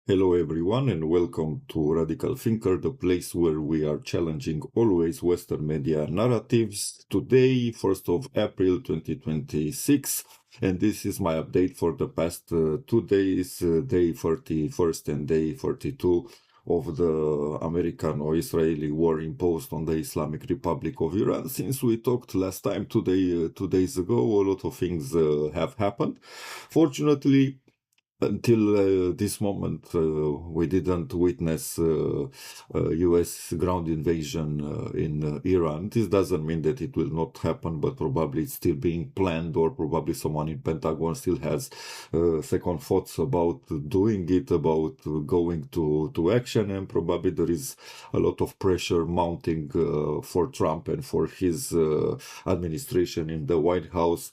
Hello, everyone, and welcome to Radical Thinker, the place where we are challenging always Western media narratives. Today, 1st of April 2026, and this is my update for the past 2 days, day 31st and day 42 of the American or Israeli war imposed on the Islamic Republic of Iran. Since we talked last time, 2 days ago, a lot of things have happened. Fortunately, until this moment, we didn't witness U.S. ground invasion in Iran. This doesn't mean that it will not happen, but probably it's still being planned, or probably someone in Pentagon still has second thoughts about doing it, about going to action, and probably there is a lot of pressure mounting for Trump and for his administration in the White House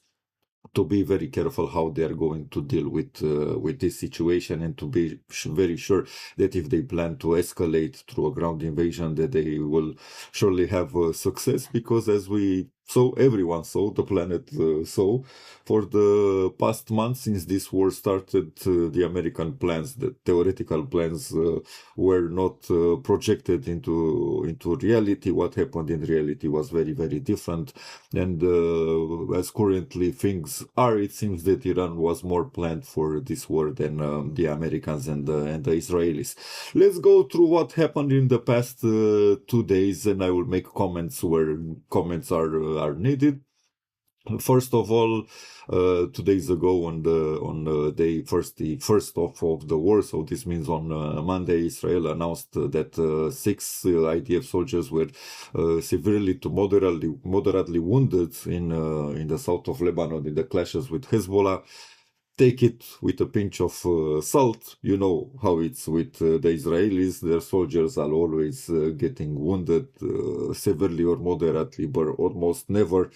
to be very careful how they are going to deal with this situation, and to be very sure that if they plan to escalate through a ground invasion, that they will surely have success, because as we saw, everyone saw, the planet saw, for the past month since this war started, the American plans, the theoretical plans, were not projected into reality. What happened in reality was very, very different, and as currently things are, it seems that Iran was more planned for this war than the Americans and the Israelis. Let's go through what happened in the past 2 days, and I will make comments where comments are needed. First of all, 2 days ago, on the day the first of the war, so this means on Monday, Israel announced that 6 IDF soldiers were severely to moderately wounded in the south of Lebanon in the clashes with Hezbollah. Take it with a pinch of salt. You know how it's with the Israelis. Their soldiers are always getting wounded severely or moderately, but almost never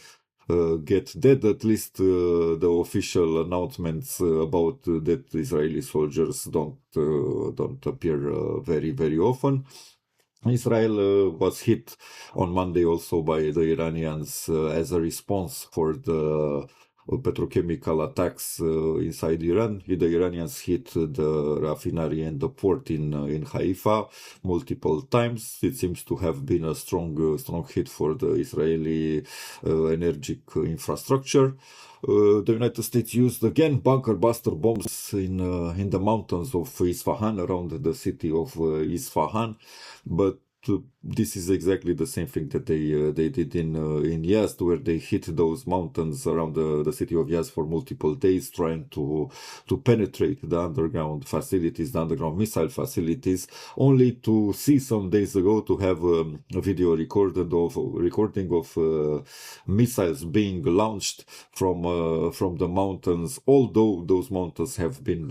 get dead. At least the official announcements about that Israeli soldiers don't appear very, very often. Israel was hit on Monday also by the Iranians as a response for the petrochemical attacks inside Iran. The Iranians hit the refinery and the port in Haifa multiple times. It seems to have been a strong hit for the Israeli energy infrastructure. The United States used again bunker buster bombs in the mountains of Isfahan, around the city of Isfahan, but this is exactly the same thing that they did in Yazd, where they hit those mountains around the city of Yazd for multiple days, trying to penetrate the underground facilities, the underground missile facilities, only to see some days ago to have a video recording of missiles being launched from the mountains, although those mountains have been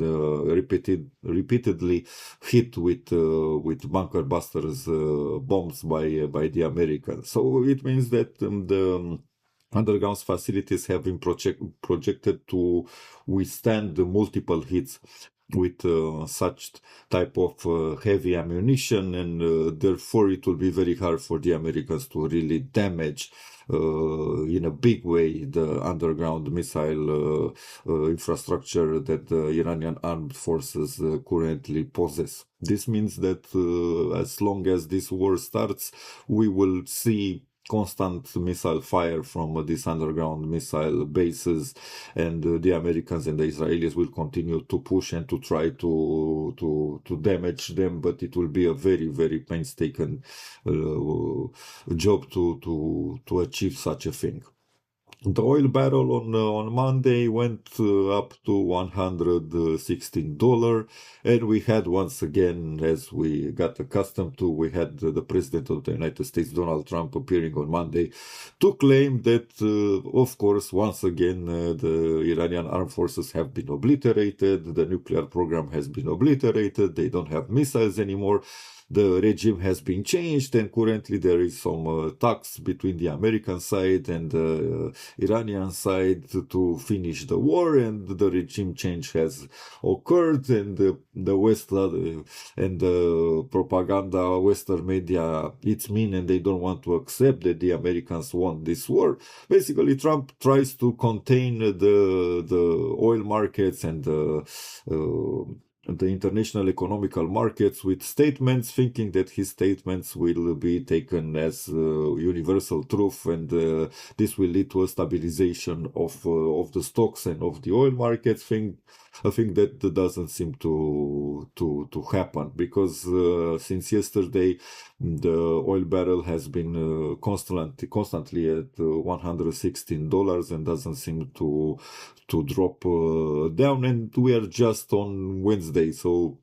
repeatedly hit with bunker busters bombs by the Americans. So it means that the underground facilities have been projected to withstand multiple hits with such type of heavy ammunition, and therefore it will be very hard for the Americans to really damage in a big way the underground missile infrastructure that the Iranian armed forces currently possess. This means that as long as this war starts, we will see constant missile fire from these underground missile bases, and the Americans and the Israelis will continue to push and to try to damage them, but it will be a very, very painstaking job to achieve such a thing. The oil barrel on Monday went up to $116, and we had, once again, as we got accustomed to, we had the President of the United States, Donald Trump, appearing on Monday to claim that, of course, once again, the Iranian armed forces have been obliterated, the nuclear program has been obliterated, they don't have missiles anymore. The regime has been changed, and currently there is some talks between the American side and the Iranian side to finish the war, and the regime change has occurred, and the West and the propaganda, Western media, it's mean, and they don't want to accept that the Americans won this war. Basically, Trump tries to contain the oil markets and the international economical markets with statements, thinking that his statements will be taken as universal truth, and this will lead to a stabilization of the stocks and of the oil markets. I think that doesn't seem to happen, because since yesterday the oil barrel has been constantly at $116 and doesn't seem to drop down, and we are just on Wednesday, so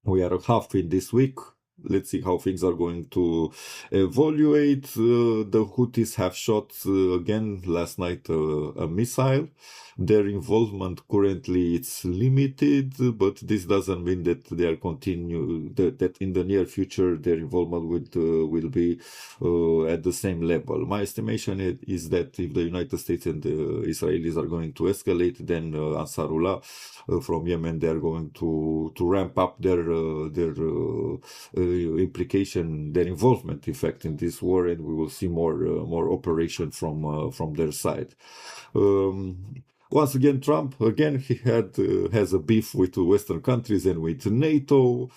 we are half in this week. Let's see how things are going to evaluate. The Houthis have shot again last night a missile. Their involvement currently it's limited, but this doesn't mean that they are that in the near future their involvement will be at the same level. My estimation is that if the United States and the Israelis are going to escalate, then Ansarullah from Yemen, they are going to ramp up their involvement, in fact, in this war, and we will see more operation from their side. Once again, Trump, again, he has a beef with Western countries and with NATO.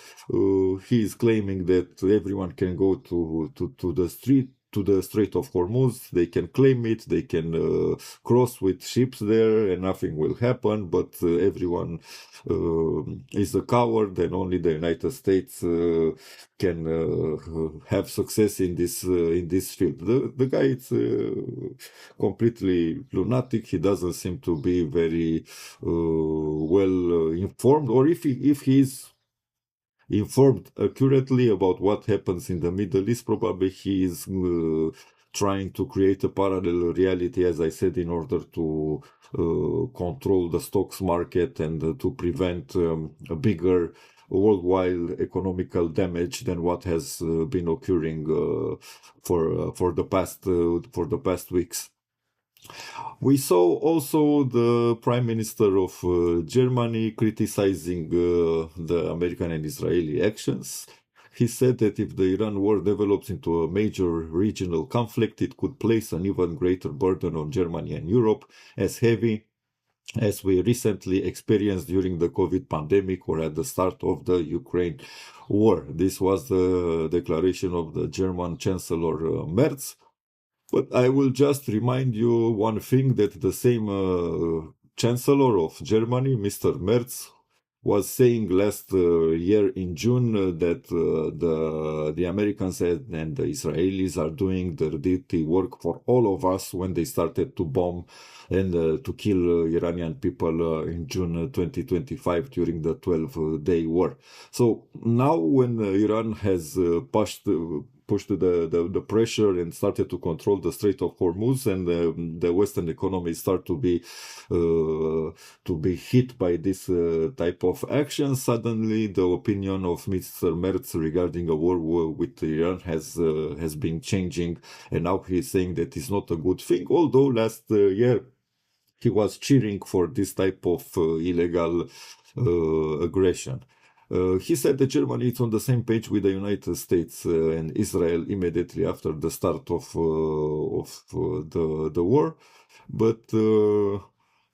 He is claiming that everyone can go to the street, to the Strait of Hormuz. They can claim it, they can cross with ships there, and nothing will happen. But everyone is a coward, and only the United States can have success in this field. The guy is completely lunatic. He doesn't seem to be very well informed, or if he is informed accurately about what happens in the Middle East, probably he is trying to create a parallel reality, as I said, in order to control the stocks market and to prevent a bigger worldwide economical damage than what has been occurring for the past weeks. We saw also the Prime Minister of Germany criticizing the American and Israeli actions. He said that if the Iran war develops into a major regional conflict, it could place an even greater burden on Germany and Europe, as heavy as we recently experienced during the COVID pandemic or at the start of the Ukraine war. This was the declaration of the German Chancellor Merz. But I will just remind you one thing, that the same Chancellor of Germany, Mr. Merz, was saying last year in June that the Americans and the Israelis are doing the dirty work for all of us when they started to bomb and to kill Iranian people in June 2025 during the 12-day war. So now when Iran has pushed the pressure and started to control the Strait of Hormuz, and the Western economies start to be hit by this type of action, suddenly the opinion of Mr. Merz regarding a war with Iran has been changing, and now he's saying that it's not a good thing, although last year he was cheering for this type of illegal aggression. He said that Germany is on the same page with the United States and Israel immediately after the start of the war, but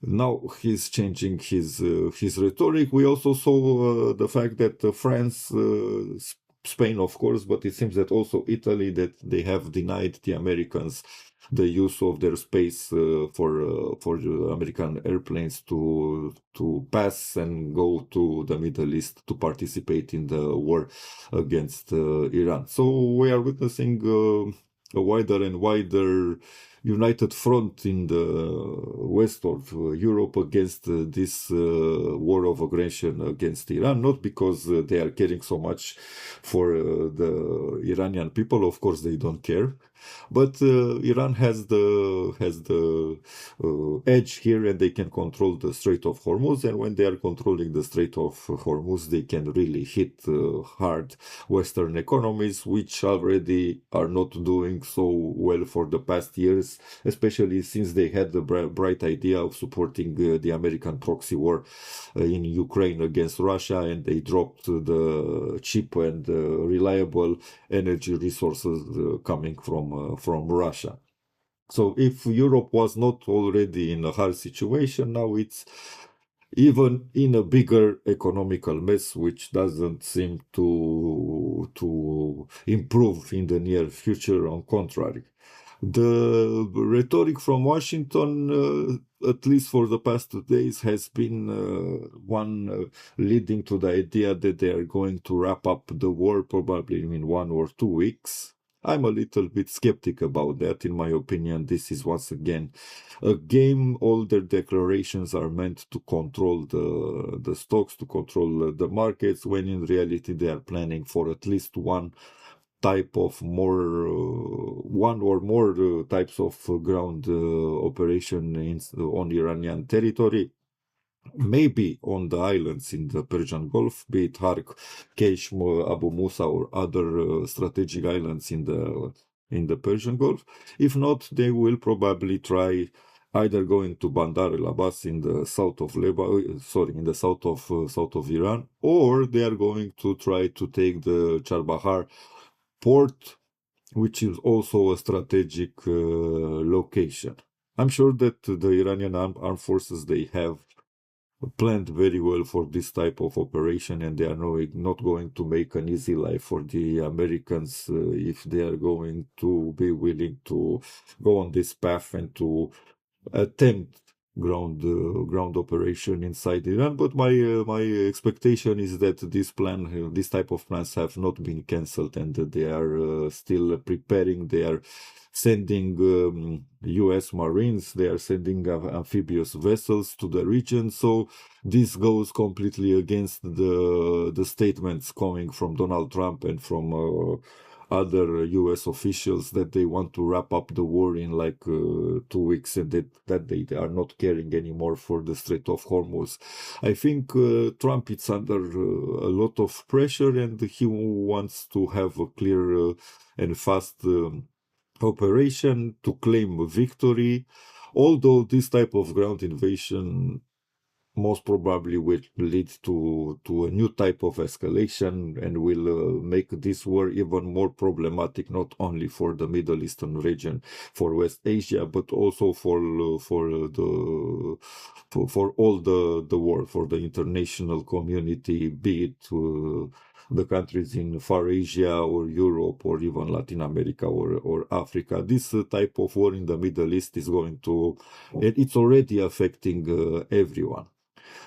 now he's changing his rhetoric. We also saw the fact that France, Spain, of course, but it seems that also Italy, that they have denied the Americans the use of their space for American airplanes to pass and go to the Middle East to participate in the war against Iran. So we are witnessing a wider and wider united front in the west of Europe against this war of aggression against Iran, not because they are caring so much for the Iranian people. Of course, they don't care. But Iran has the edge here, and they can control the Strait of Hormuz. And when they are controlling the Strait of Hormuz, they can really hit hard Western economies, which already are not doing so well for the past years, especially since they had the bright idea of supporting the American proxy war in Ukraine against Russia, and they dropped the cheap and reliable energy resources coming from Russia. So if Europe was not already in a hard situation, now even in a bigger economical mess, which doesn't seem to improve in the near future. On contrary, the rhetoric from Washington, at least for the past 2 days, has been one leading to the idea that they are going to wrap up the war probably in 1 or 2 weeks. I'm a little bit skeptic about that. In my opinion, this is once again a game. All their declarations are meant to control the stocks, to control the markets, when in reality they are planning for at least one type of more one or more types of ground operation on Iranian territory. Maybe on the islands in the Persian Gulf, be it Hark, Kesh, Abu Musa, or other strategic islands in the Persian Gulf. If not, they will probably try either going to Bandar el Abbas in the south of in the south of Iran, or they are going to try to take the Charbahar port, which is also a strategic location. I'm sure that the Iranian armed forces, they have planned very well for this type of operation, and they are not going to make an easy life for the Americans if they are going to be willing to go on this path and to attempt ground operation inside Iran. But my expectation is that this type of plans have not been cancelled, and that they are still preparing. They are sending U.S. Marines. They are sending amphibious vessels to the region. So this goes completely against the statements coming from Donald Trump and from other U.S. officials that they want to wrap up the war in like 2 weeks, and that they are not caring anymore for the Strait of Hormuz. I think Trump is under a lot of pressure, and he wants to have a clear and fast operation to claim victory. Although this type of ground invasion most probably will lead to a new type of escalation, and will make this war even more problematic, not only for the Middle Eastern region, for West Asia, but also for all the world, for the international community, be it the countries in Far Asia or Europe or even Latin America or Africa. This type of war in the Middle East is going to, it's already affecting everyone.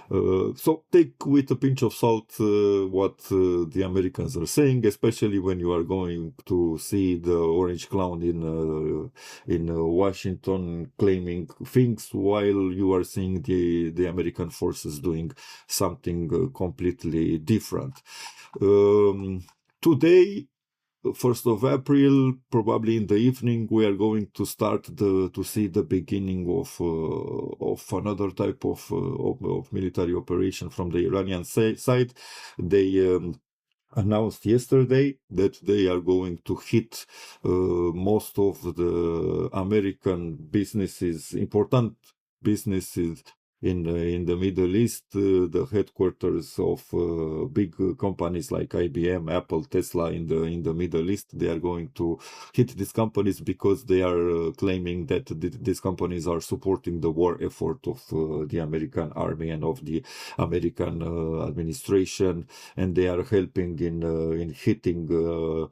So take with a pinch of salt what the Americans are saying, especially when you are going to see the orange clown in Washington claiming things, while you are seeing the American forces doing something completely different. Today, 1st of April, probably in the evening, we are going to start to see the beginning of another type of military operation from the Iranian side. They announced yesterday that they are going to hit most of the American businesses, important businesses in the Middle East, the headquarters of big companies like IBM, Apple, Tesla in the Middle East. They are going to hit these companies because they are claiming that these companies are supporting the war effort of the American army and of the American administration, and they are helping in hitting the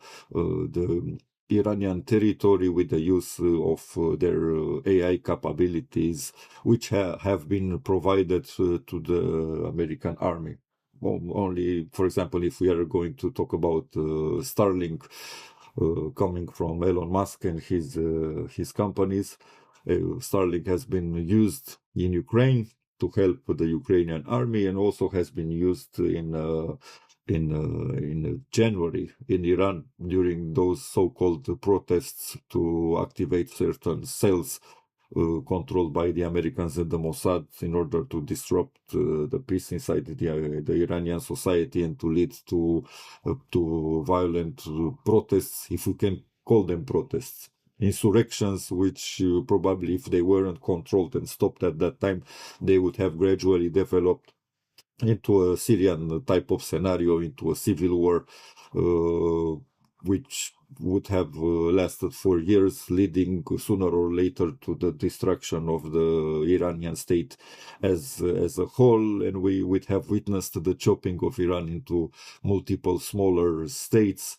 Iranian territory with the use of their AI capabilities, which have been provided to the American army. Only, for example, if we are going to talk about Starlink coming from Elon Musk and his companies, Starlink has been used in Ukraine to help the Ukrainian army, and also has been used in January in Iran during those so-called protests to activate certain cells controlled by the Americans and the Mossad in order to disrupt the peace inside the Iranian society, and to lead to violent protests, if we can call them protests. Insurrections, which probably, if they weren't controlled and stopped at that time, they would have gradually developed into a Syrian type of scenario, into a civil war, which would have lasted for years, leading sooner or later to the destruction of the Iranian state as a whole, and we would have witnessed the chopping of Iran into multiple smaller states,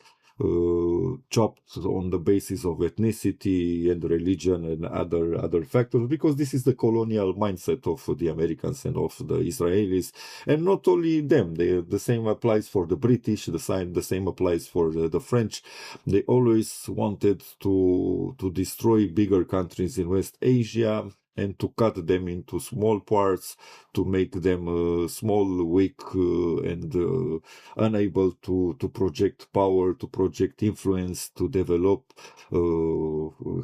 chopped on the basis of ethnicity and religion and other factors, because this is the colonial mindset of the Americans and of the Israelis, and not only them. The same applies for the British. The same applies for the French. They always wanted to destroy bigger countries in West Asia and to cut them into small parts, to make them small, weak, and unable to project power, to project influence, to develop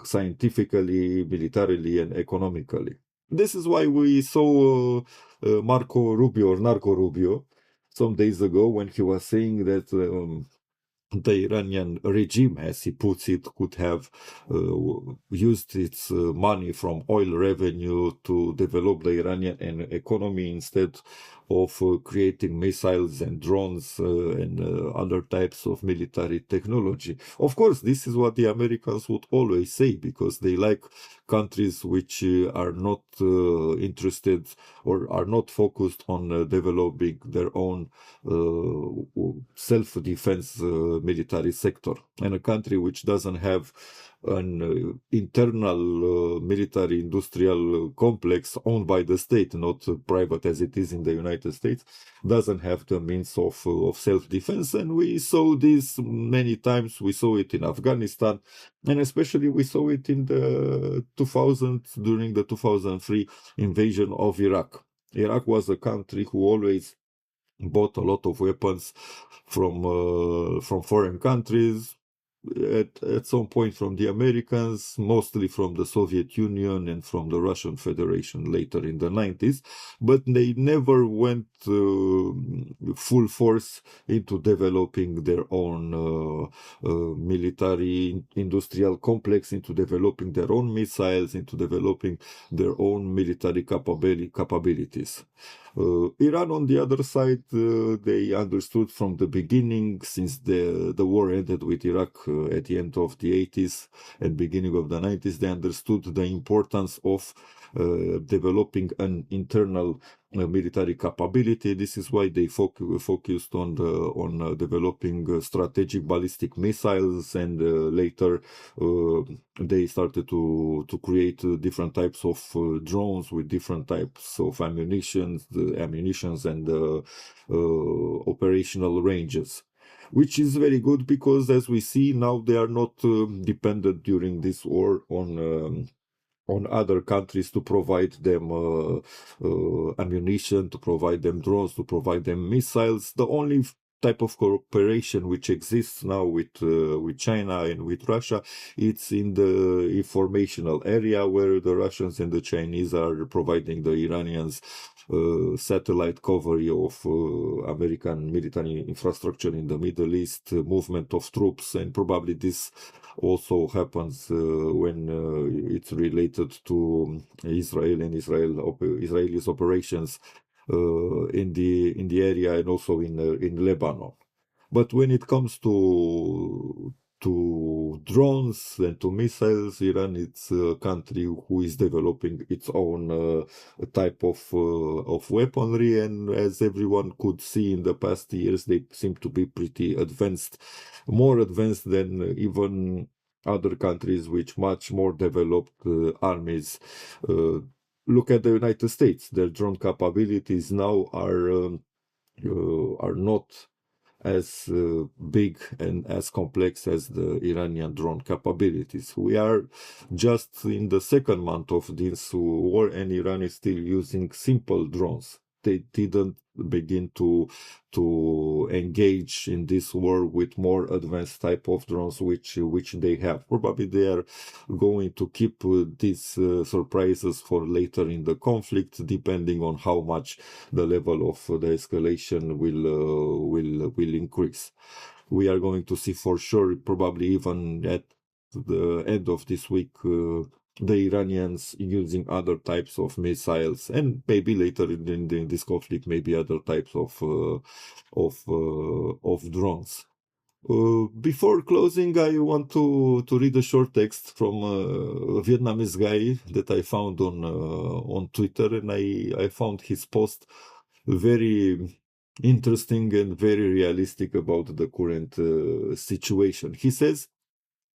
scientifically, militarily, and economically. This is why we saw Marco Rubio, or Narco Rubio, some days ago, when he was saying that the Iranian regime, as he puts it, could have used its money from oil revenue to develop the Iranian economy instead of creating missiles and drones and other types of military technology. Of course, this is what the Americans would always say, because they like countries which are not interested or are not focused on developing their own self-defense military sector. And a country which doesn't have an internal military industrial complex owned by the state, not private as it is in the United States, doesn't have the means of self-defense. And we saw this many times. We saw it in Afghanistan, and especially we saw it in the 2000s, during the 2003 invasion of Iraq. Iraq was a country who always bought a lot of weapons from foreign countries, at some point from the Americans, mostly from the Soviet Union and from the Russian Federation later in the 90s, but they never went full force into developing their own military industrial complex, into developing their own missiles, into developing their own military capabilities. Iran, on the other side, they understood from the beginning, since the war ended with Iraq at the end of the 80s and beginning of the 90s, they understood the importance of developing an internal military capability. This is why they focused on developing strategic ballistic missiles, and later they started to create different types of drones with different types of ammunitions and operational ranges, which is very good, because as we see now, they are not dependent during this war on other countries to provide them ammunition, to provide them drones, to provide them missiles. The only type of cooperation which exists now with China and with Russia, it's in the informational area, where the Russians and the Chinese are providing the Iranians satellite coverage of American military infrastructure in the Middle East, movement of troops, and probably this also happens when it's related to Israel and Israelis operations in the area, and also in Lebanon. But when it comes to drones and to missiles, Iran is a country who is developing its own type of weaponry, and as everyone could see in the past years, they seem to be pretty advanced, more advanced than even other countries with much more developed armies. Look at the United States; their drone capabilities now are not as big and as complex as the Iranian drone capabilities. We are just in the second month of this war, and Iran is still using simple drones. They didn't begin to engage in this war with more advanced type of drones, which they have. Probably they are going to keep these surprises for later in the conflict, depending on how much the level of the escalation will increase. We are going to see for sure, probably even at the end of this week, the Iranians using other types of missiles, and maybe later in this conflict, maybe other types of drones. Before closing, I want to read a short text from a Vietnamese guy that I found on Twitter, and I found his post very interesting and very realistic about the current situation. He says,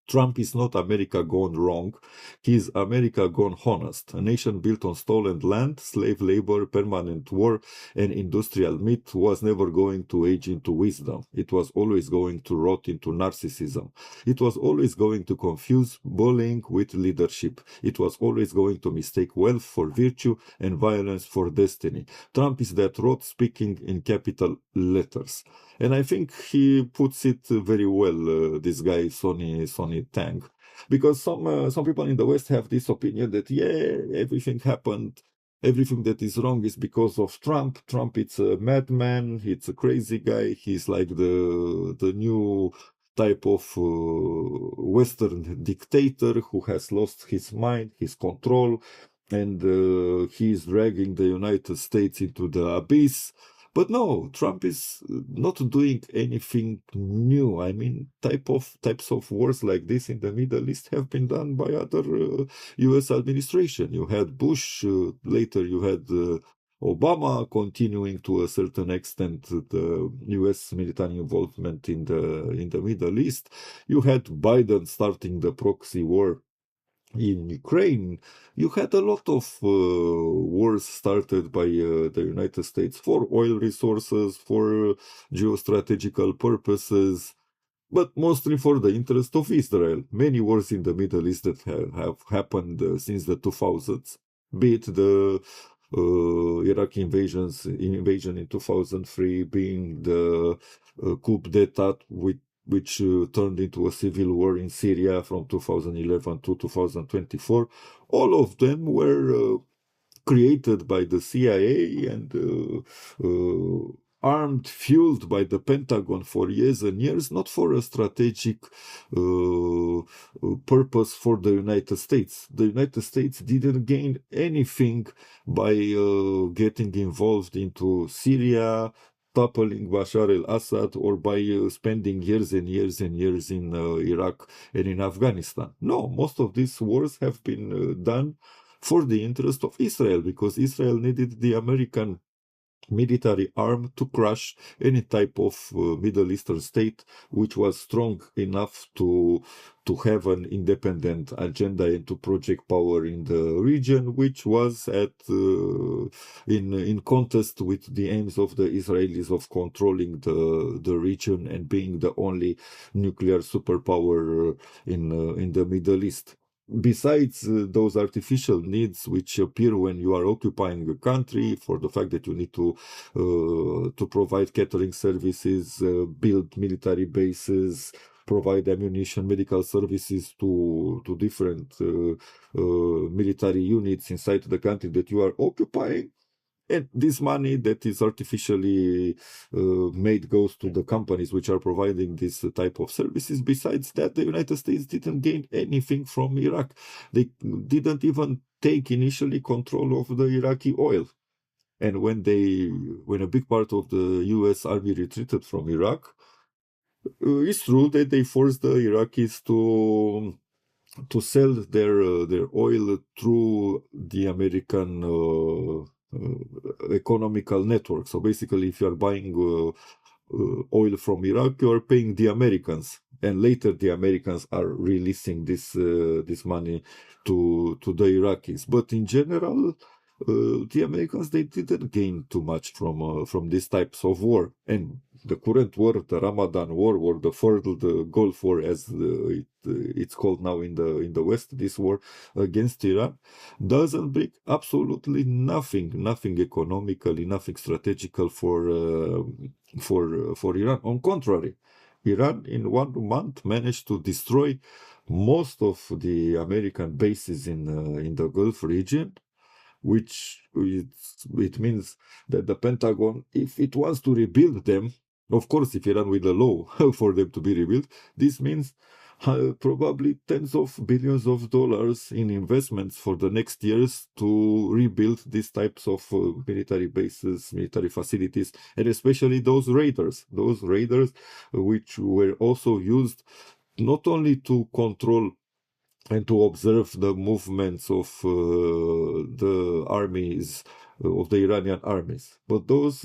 Trump is not America gone wrong. He is America gone honest. A nation built on stolen land, slave labor, permanent war, and industrial myth was never going to age into wisdom. It was always going to rot into narcissism. It was always going to confuse bullying with leadership. It was always going to mistake wealth for virtue and violence for destiny. Trump is that rot speaking in capital letters. And I think he puts it very well, this guy, Sonny Tang. Because some people in the West have this opinion that, yeah, everything happened, everything that is wrong is because of Trump. Trump, it's a madman, it's a crazy guy, he's like the new type of Western dictator who has lost his mind, his control, and he is dragging the United States into the abyss. But no, Trump is not doing anything new. I mean, types of wars like this in the Middle East have been done by other U.S. administration. You had Bush, later you had Obama, continuing to a certain extent the U.S. military involvement in the Middle East. You had Biden starting the proxy war in Ukraine. You had a lot of wars started by the United States for oil resources, for geostrategical purposes, but mostly for the interest of Israel. Many wars in the Middle East that have happened since the 2000s, be it the Iraqi invasion in 2003, being the coup d'etat which turned into a civil war in Syria from 2011 to 2024. All of them were created by the CIA and armed, fueled by the Pentagon for years and years, not for a strategic purpose for the United States. The United States didn't gain anything by getting involved into Syria, toppling Bashar al-Assad, or by spending years and years and years in Iraq and in Afghanistan. No, most of these wars have been done for the interest of Israel, because Israel needed the American military arm to crush any type of Middle Eastern state which was strong enough to have an independent agenda and to project power in the region, which was in contest with the aims of the Israelis of controlling the region and being the only nuclear superpower in the Middle East. Besides those artificial needs which appear when you are occupying a country, for the fact that you need to provide catering services, build military bases, provide ammunition, medical services to different military units inside the country that you are occupying. And this money that is artificially made goes to the companies which are providing this type of services. Besides that, the United States didn't gain anything from Iraq. They didn't even take initially control of the Iraqi oil. And when a big part of the U.S. army retreated from Iraq, it's true that they forced the Iraqis to sell their oil through the American economical network. So basically, if you are buying oil from Iraq, you are paying the Americans, and later the Americans are releasing this money to the Iraqis. But in general, the Americans, they didn't gain too much from these types of war. And the current war, the Ramadan war, or the Gulf War, as it's called now in the West, this war against Iran, doesn't bring absolutely nothing economically, nothing strategical for Iran. On contrary, Iran in 1 month managed to destroy most of the American bases in the Gulf region, which it means that the Pentagon, if it wants to rebuild them, of course, if Iran will allow for them to be rebuilt, this means probably tens of billions of dollars in investments for the next years to rebuild these types of military bases, military facilities, and especially those raiders which were also used not only to control and to observe the movements of the armies, of the Iranian armies. But those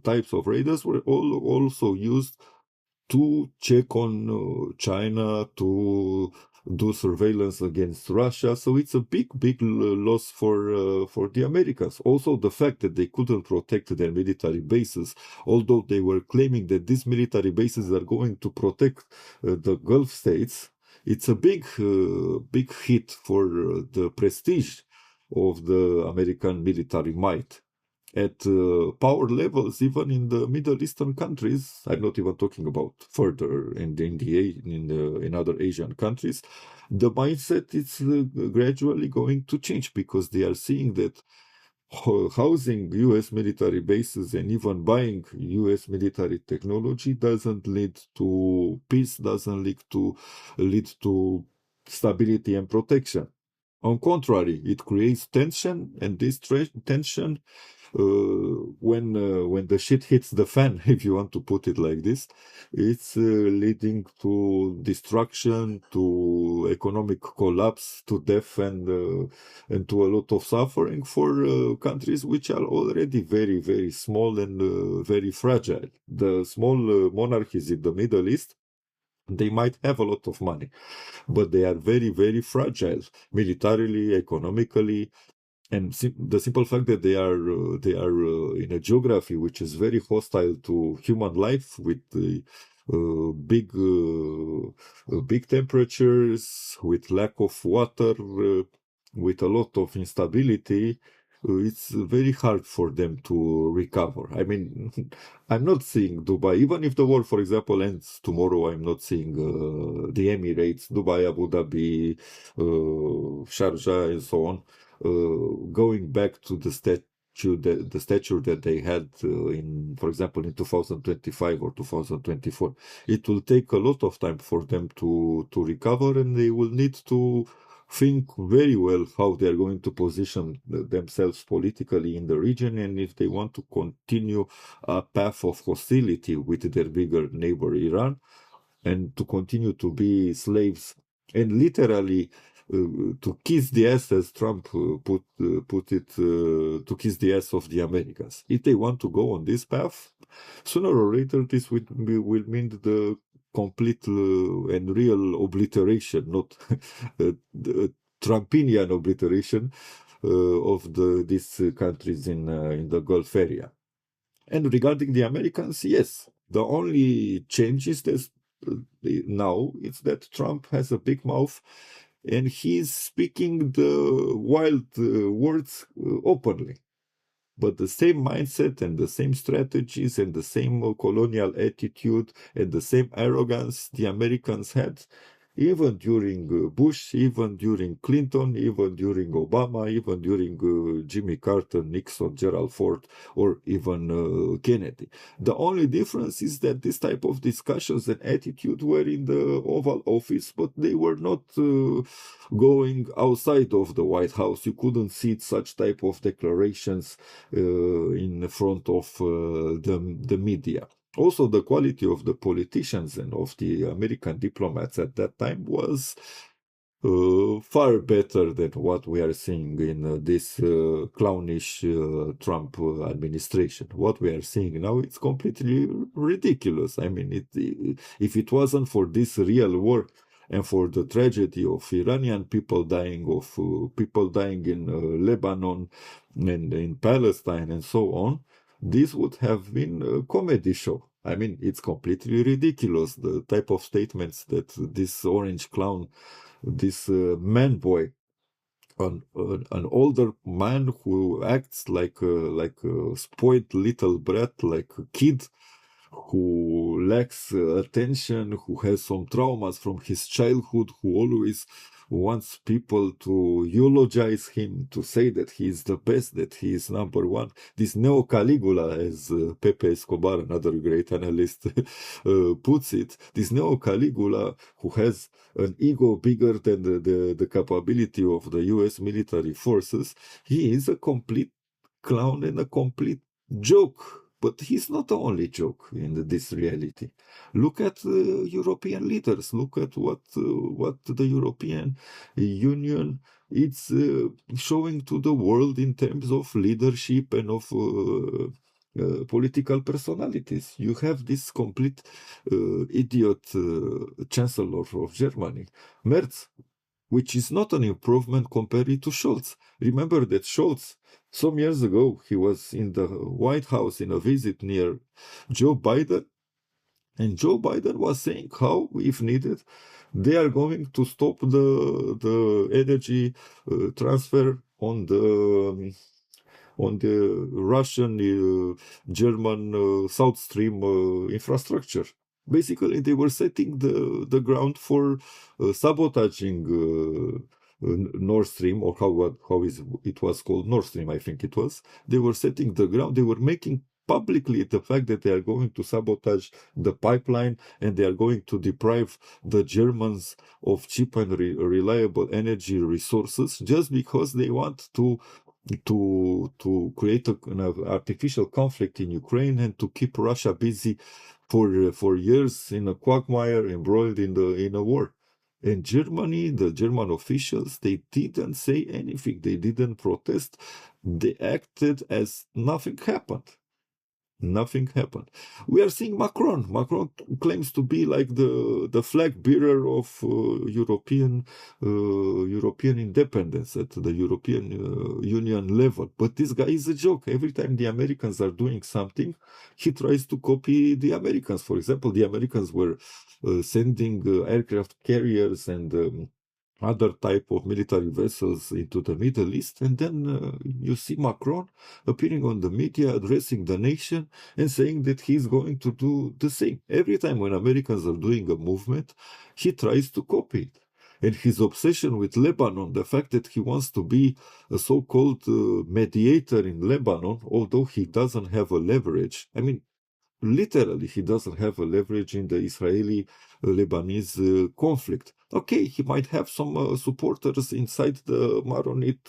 types of raiders were also used to check on China, to do surveillance against Russia. So it's a big loss for the Americans. Also, the fact that they couldn't protect their military bases, although they were claiming that these military bases are going to protect the Gulf states, it's a big hit for the prestige of the American military might at power levels, even in the Middle Eastern countries. I'm not even talking about further in other Asian countries. The mindset is gradually going to change because they are seeing that housing U.S. military bases and even buying U.S. military technology doesn't lead to peace, doesn't lead to stability and protection. On contrary, it creates tension, and this tension, when the shit hits the fan, if you want to put it like this, it's leading to destruction, to economic collapse, to death, and to a lot of suffering for countries which are already very small and very fragile. The small monarchies in the Middle East, they might have a lot of money, but they are very fragile militarily, economically, and the simple fact that they are in a geography which is very hostile to human life, with big temperatures, with lack of water, with a lot of instability. It's very hard for them to recover. I mean, I'm not seeing Dubai, even if the war, for example, ends tomorrow, I'm not seeing the Emirates, Dubai, Abu Dhabi, Sharjah, and so on, going back to the stature that they had for example, in 2025 or 2024. It will take a lot of time for them to recover, and they will need to think very well how they are going to position themselves politically in the region, and if they want to continue a path of hostility with their bigger neighbor Iran, and to continue to be slaves and literally to kiss the ass, as Trump put it, to kiss the ass of the Americans. If they want to go on this path, sooner or later this will mean the complete and real obliteration, not the Trumpinian obliteration of these countries in the Gulf area. And regarding the Americans, yes, the only change is that now it's that Trump has a big mouth and he's speaking the wild words openly. But the same mindset and the same strategies and the same colonial attitude and the same arrogance the Americans had, even during Bush, even during Clinton, even during Obama, even during Jimmy Carter, Nixon, Gerald Ford, or even Kennedy. The only difference is that this type of discussions and attitude were in the Oval Office, but they were not going outside of the White House. You couldn't see such type of declarations in front of the media. Also, the quality of the politicians and of the American diplomats at that time was far better than what we are seeing in this clownish Trump administration. What we are seeing now, it's completely ridiculous. I mean, if it wasn't for this real war and for the tragedy of Iranian people dying, of people dying in Lebanon and in Palestine and so on, this would have been a comedy show. I mean, it's completely ridiculous, the type of statements that this orange clown, this man boy, an older man who acts like a spoiled little brat, like a kid, who lacks attention, who has some traumas from his childhood, who always wants people to eulogize him, to say that he is the best, that he is number one. This Neo Caligula, as Pepe Escobar, another great analyst, puts it, this Neo Caligula, who has an ego bigger than the capability of the US military forces, he is a complete clown and a complete joke. But he's not the only joke in this reality. Look at European leaders. Look at what the European Union is showing to the world in terms of leadership and of political personalities. You have this complete idiot chancellor of Germany, Merz, which is not an improvement compared to Scholz. Remember that Scholz, some years ago, he was in the White House in a visit near Joe Biden, and Joe Biden was saying how, if needed, they are going to stop the energy transfer on the Russian German South Stream infrastructure. Basically, they were setting the ground for sabotaging Nord Stream, or how is it was called, Nord Stream, I think it was. They were setting the ground. They were making publicly the fact that they are going to sabotage the pipeline and they are going to deprive the Germans of cheap and reliable energy resources just because they want to create an artificial conflict in Ukraine and to keep Russia busy for years in a quagmire, embroiled in a war. In Germany, the German officials, they didn't say anything. They didn't protest. They acted as nothing happened. Nothing happened. We are seeing Macron. Macron claims to be like the flag bearer of European independence at the European Union level. But this guy is a joke. Every time the Americans are doing something, he tries to copy the Americans. For example, the Americans were sending aircraft carriers and other type of military vessels into the Middle East, and then you see Macron appearing on the media, addressing the nation and saying that he's going to do the same. Every time when Americans are doing a movement, he tries to copy it. And his obsession with Lebanon, the fact that he wants to be a so-called mediator in Lebanon, although he doesn't have a leverage. I mean, literally, he doesn't have a leverage in the Israeli-Lebanese conflict. Okay, he might have some supporters inside the Maronite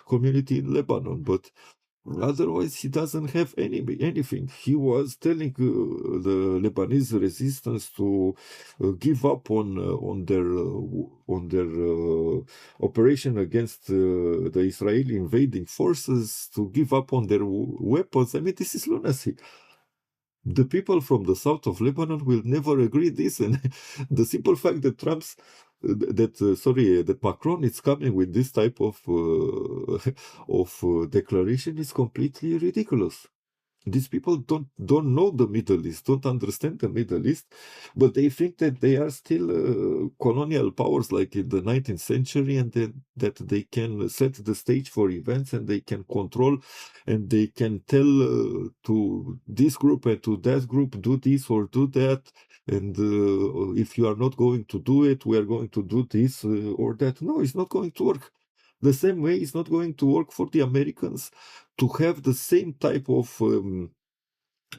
community in Lebanon, but otherwise he doesn't have anything. He was telling the Lebanese resistance to give up on their operation against the Israeli invading forces, to give up on their weapons. I mean, this is lunacy. The people from the south of Lebanon will never agree this, and the simple fact that that Macron is coming with this type of declaration is completely ridiculous. These people don't know the Middle East, don't understand the Middle East, but they think that they are still colonial powers like in the 19th century, and that they can set the stage for events and they can control and they can tell to this group and to that group, do this or do that. And if you are not going to do it, we are going to do this or that. No, it's not going to work. The same way it's not going to work for the Americans to have the same type of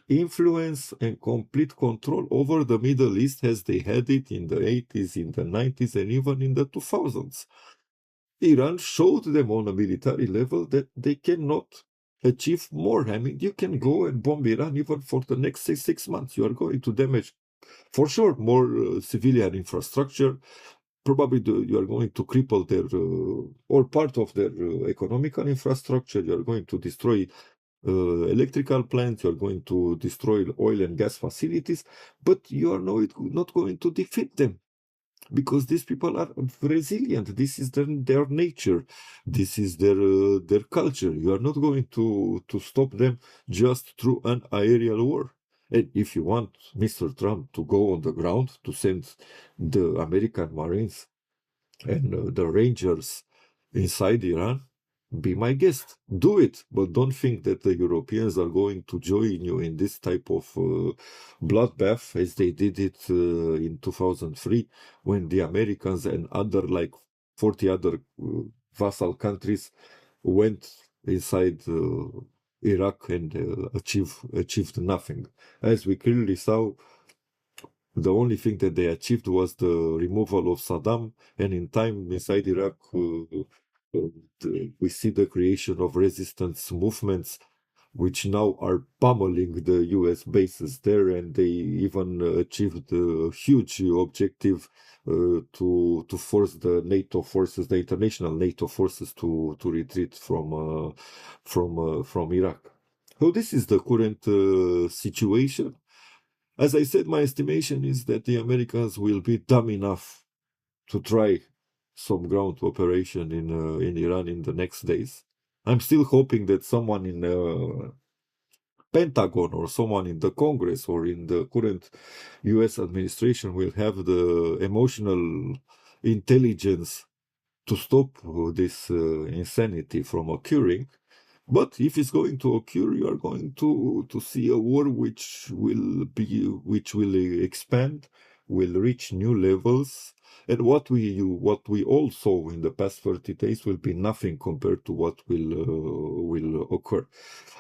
influence and complete control over the Middle East as they had it in the 80s, in the 90s, and even in the 2000s. Iran showed them on a military level that they cannot achieve more. I mean, you can go and bomb Iran even for the next 6 months. You are going to damage, for sure, more civilian infrastructure. Probably you are going to cripple their or part of their economical infrastructure. You are going to destroy electrical plants. You are going to destroy oil and gas facilities, but you are not going to defeat them, because these people are resilient. This is their nature. This is their culture. You are not going to stop them just through an aerial war. And if you want Mr. Trump to go on the ground, to send the American Marines and the Rangers inside Iran, be my guest. Do it. But don't think that the Europeans are going to join you in this type of bloodbath as they did it in 2003, when the Americans and other like 40 other vassal countries went inside Iraq and achieved nothing. As we clearly saw, the only thing that they achieved was the removal of Saddam, and in time inside Iraq, we see the creation of resistance movements, which now are pummeling the US bases there, and they even achieved a huge objective to force the NATO forces, the international NATO forces, to retreat from Iraq. So this is the current situation. As I said, my estimation is that the Americans will be dumb enough to try some ground operation in Iran in the next days. I'm still hoping that someone in Pentagon or someone in the Congress or in the current US administration will have the emotional intelligence to stop this insanity from occurring. But if it's going to occur, you are going to see a war which will expand, will reach new levels, and what we all saw in the past 30 days will be nothing compared to what will occur.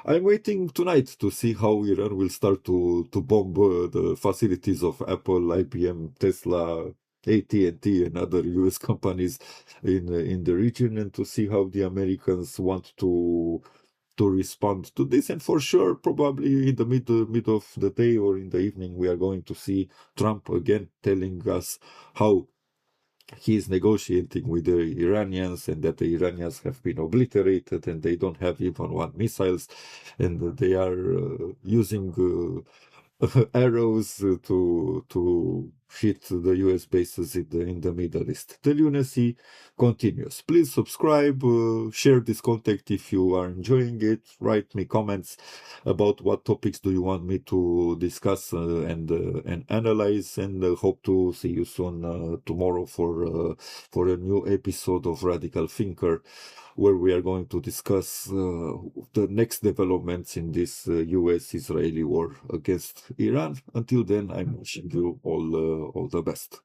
I'm waiting tonight to see how Iran will start to bomb the facilities of Apple, IBM, Tesla, AT&T, and other US companies in the region, and to see how the Americans want to respond to this. And for sure, probably in the mid of the day or in the evening, we are going to see Trump again telling us how he is negotiating with the Iranians, and that the Iranians have been obliterated and they don't have even one missiles, and they are using arrows to hit the US bases in the Middle East. The lunacy continues. Please subscribe, share this content if you are enjoying it. Write me comments about what topics do you want me to discuss and analyze, and hope to see you soon tomorrow for a new episode of Radical Thinker, where we are going to discuss the next developments in this US-Israeli war against Iran. Until then, I'm wishing you all the best.